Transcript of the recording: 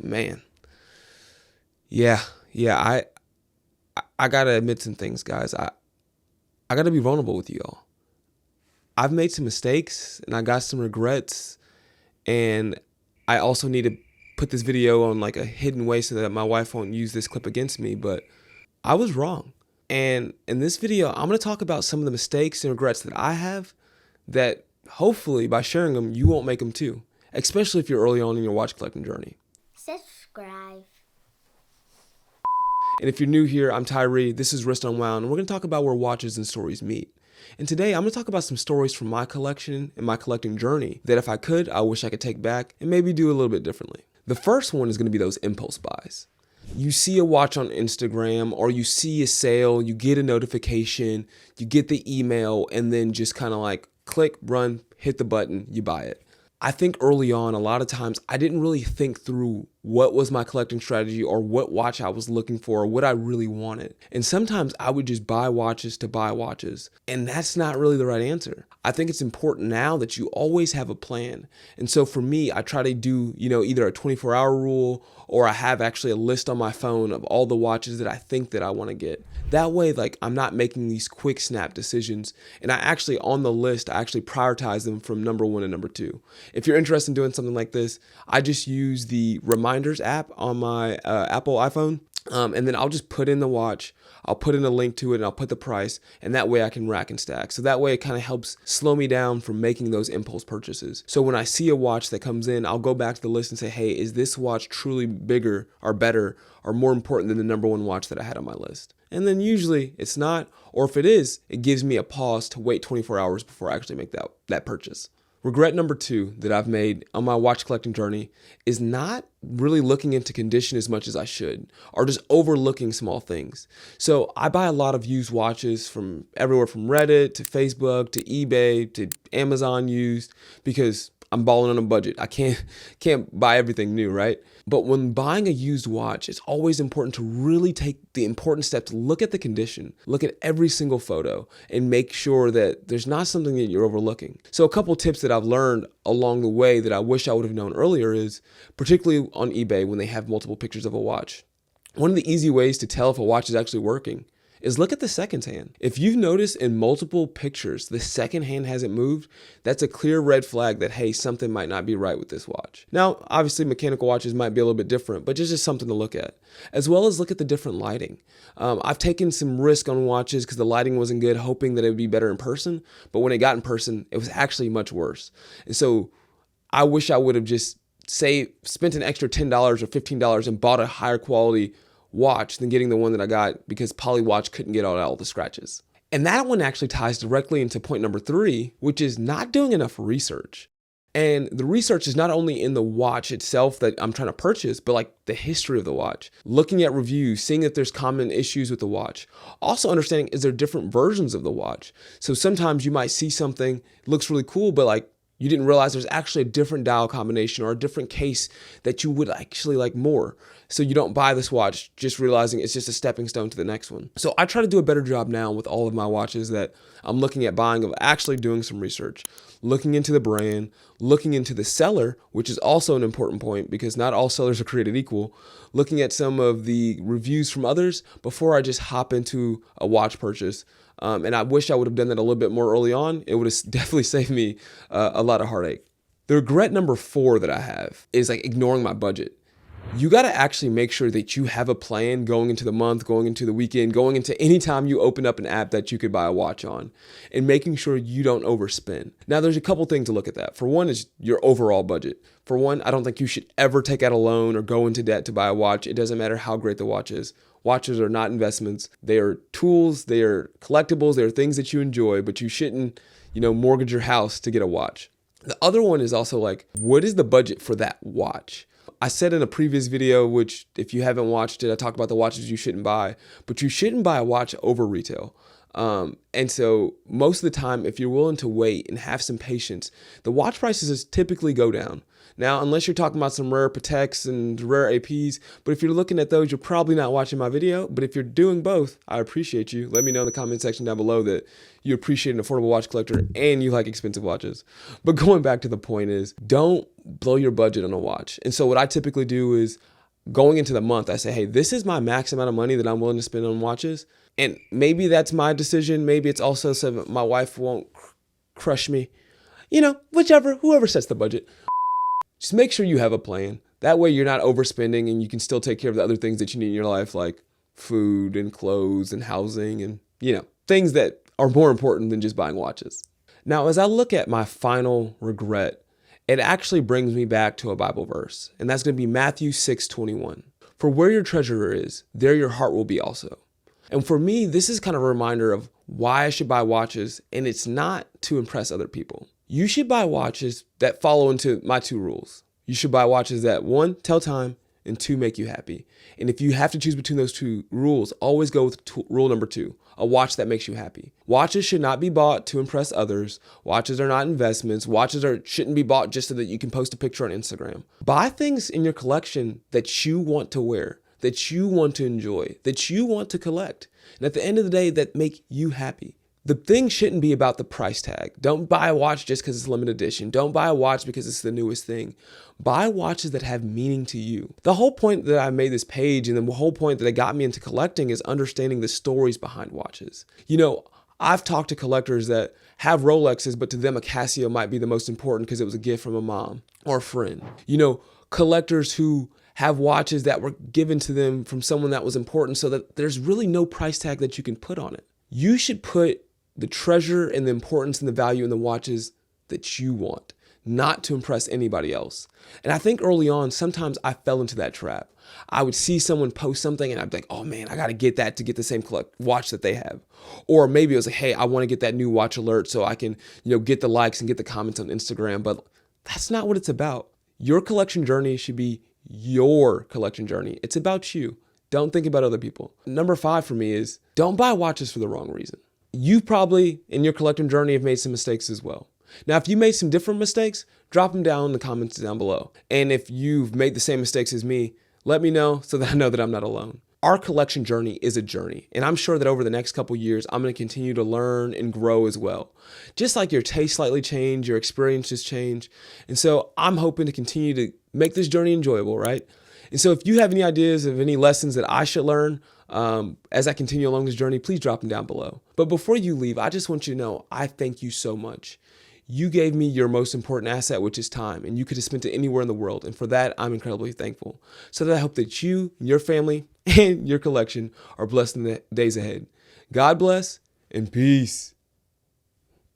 Man. Yeah. Yeah. I gotta admit some things, guys. I gotta be vulnerable with you all. I've made some mistakes and I got some regrets, and I also need to put this video on like a hidden way so that my wife won't use this clip against me, but I was wrong. And in this video, I'm going to talk about some of the mistakes and regrets that I have that hopefully by sharing them, you won't make them too, especially if you're early on in your watch collecting journey. Subscribe. And if you're new here, I'm TEvery. This is Unwound, and we're going to talk about where watches and stories meet. And today I'm going to talk about some stories from my collection and my collecting journey that if I could, I wish I could take back and maybe do a little bit differently. The first one is going to be those impulse buys. You see a watch on Instagram or you see a sale, you get a notification, you get the email, and then just kind of like click, run, hit the button, you buy it. I think early on, a lot of times I didn't really think through what was my collecting strategy or what watch I was looking for or what I really wanted. And sometimes I would just buy watches to buy watches. And that's not really the right answer. I think it's important now that you always have a plan. And so for me, I try to do, either a 24-hour rule or I have actually a list on my phone of all the watches that I think that I want to get. That way, I'm not making these quick snap decisions. And I actually, on the list, I actually prioritize them from number 1 and number 2. If you're interested in doing something like this, I just use the reminders app on my Apple iPhone. And then I'll just put in the watch, I'll put in a link to it, and I'll put the price, and that way I can rack and stack. So that way it kind of helps slow me down from making those impulse purchases. So when I see a watch that comes in, I'll go back to the list and say, hey, is this watch truly bigger or better or more important than the number 1 watch that I had on my list? And then usually it's not, or if it is, it gives me a pause to wait 24 hours before I actually make that purchase. Regret number 2 that I've made on my watch collecting journey is not really looking into condition as much as I should, or just overlooking small things. So I buy a lot of used watches from everywhere from Reddit to Facebook to eBay to Amazon used because I'm balling on a budget. I can't buy everything new, right? But when buying a used watch, it's always important to really take the important step to look at the condition, look at every single photo, and make sure that there's not something that you're overlooking. So a couple tips that I've learned along the way that I wish I would have known earlier is, particularly on eBay when they have multiple pictures of a watch, one of the easy ways to tell if a watch is actually working is look at the second hand. If you've noticed in multiple pictures, the second hand hasn't moved, that's a clear red flag that, hey, something might not be right with this watch. Now, obviously mechanical watches might be a little bit different, but just something to look at, as well as look at the different lighting. I've taken some risk on watches because the lighting wasn't good, hoping that it would be better in person, but when it got in person, it was actually much worse. And so I wish I would have just spent an extra $10 or $15 and bought a higher quality watch than getting the one that I got because Polywatch couldn't get out all the scratches. And that one actually ties directly into point number 3, which is not doing enough research. And the research is not only in the watch itself that I'm trying to purchase, but the history of the watch, looking at reviews, seeing if there's common issues with the watch. Also understanding, is there different versions of the watch? So sometimes you might see something, looks really cool, but you didn't realize there's actually a different dial combination or a different case that you would actually like more. So you don't buy this watch just realizing it's just a stepping stone to the next one. So I try to do a better job now with all of my watches that I'm looking at buying of actually doing some research, looking into the brand, looking into the seller, which is also an important point because not all sellers are created equal, looking at some of the reviews from others before I just hop into a watch purchase. And I wish I would have done that a little bit more early on. It would have definitely saved me a lot of heartache. The regret number 4 that I have is ignoring my budget. You got to actually make sure that you have a plan going into the month, going into the weekend, going into any time you open up an app that you could buy a watch on, and making sure you don't overspend. Now, there's a couple things to look at that. For one is your overall budget. For one, I don't think you should ever take out a loan or go into debt to buy a watch. It doesn't matter how great the watch is. Watches are not investments. They are tools. They are collectibles. They are things that you enjoy, but you shouldn't, mortgage your house to get a watch. The other one is also what is the budget for that watch? I said in a previous video, which if you haven't watched it, I talk about the watches you shouldn't buy, but you shouldn't buy a watch over retail. And so most of the time, if you're willing to wait and have some patience, the watch prices typically go down. Now, unless you're talking about some rare Pateks and rare APs, but if you're looking at those, you're probably not watching my video. But if you're doing both, I appreciate you. Let me know in the comment section down below that you appreciate an affordable watch collector and you like expensive watches. But going back to the point is, don't blow your budget on a watch. And so what I typically do is, going into the month, I say, hey, this is my max amount of money that I'm willing to spend on watches. And maybe that's my decision. Maybe it's also so that my wife won't crush me. You know, whoever sets the budget. Just make sure you have a plan. That way you're not overspending and you can still take care of the other things that you need in your life, like food and clothes and housing and, you know, things that are more important than just buying watches. Now, as I look at my final regret, it actually brings me back to a Bible verse, and that's going to be Matthew 6:21. For where your treasure is, there your heart will be also. And for me, this is kind of a reminder of why I should buy watches, and it's not to impress other people. You should buy watches that follow into my 2 rules. You should buy watches that 1, tell time, and 2, make you happy. And if you have to choose between those 2 rules, always go with rule number 2, a watch that makes you happy. Watches should not be bought to impress others. Watches are not investments. Shouldn't be bought just so that you can post a picture on Instagram. Buy things in your collection that you want to wear, that you want to enjoy, that you want to collect. And at the end of the day, that make you happy. The thing shouldn't be about the price tag. Don't buy a watch just because it's limited edition. Don't buy a watch because it's the newest thing. Buy watches that have meaning to you. The whole point that I made this page and the whole point that got me into collecting is understanding the stories behind watches. You know, I've talked to collectors that have Rolexes, but to them a Casio might be the most important because it was a gift from a mom or a friend. You know, collectors who have watches that were given to them from someone that was important, so that there's really no price tag that you can put on it. You should put the treasure and the importance and the value in the watches that you want, not to impress anybody else. And I think early on, sometimes I fell into that trap. I would see someone post something and I'd be like, oh man, I got to get that to get the same watch that they have. Or maybe it was like, hey, I want to get that new watch alert so I can, you know, get the likes and get the comments on Instagram. But that's not what it's about. Your collection journey should be your collection journey. It's about you. Don't think about other people. Number 5 for me is, don't buy watches for the wrong reason. You probably, in your collecting journey, have made some mistakes as well. Now, if you made some different mistakes, drop them down in the comments down below. And if you've made the same mistakes as me, let me know so that I know that I'm not alone. Our collection journey is a journey, and I'm sure that over the next couple years, I'm going to continue to learn and grow as well. Just like your taste slightly change, your experiences change. And so I'm hoping to continue to make this journey enjoyable, right? And so if you have any ideas of any lessons that I should learn as I continue along this journey, please drop them down below. But before you leave, I just want you to know, I thank you so much. You gave me your most important asset, which is time, and you could have spent it anywhere in the world. And for that, I'm incredibly thankful. So that I hope that you, your family, and your collection are blessed in the days ahead. God bless and peace.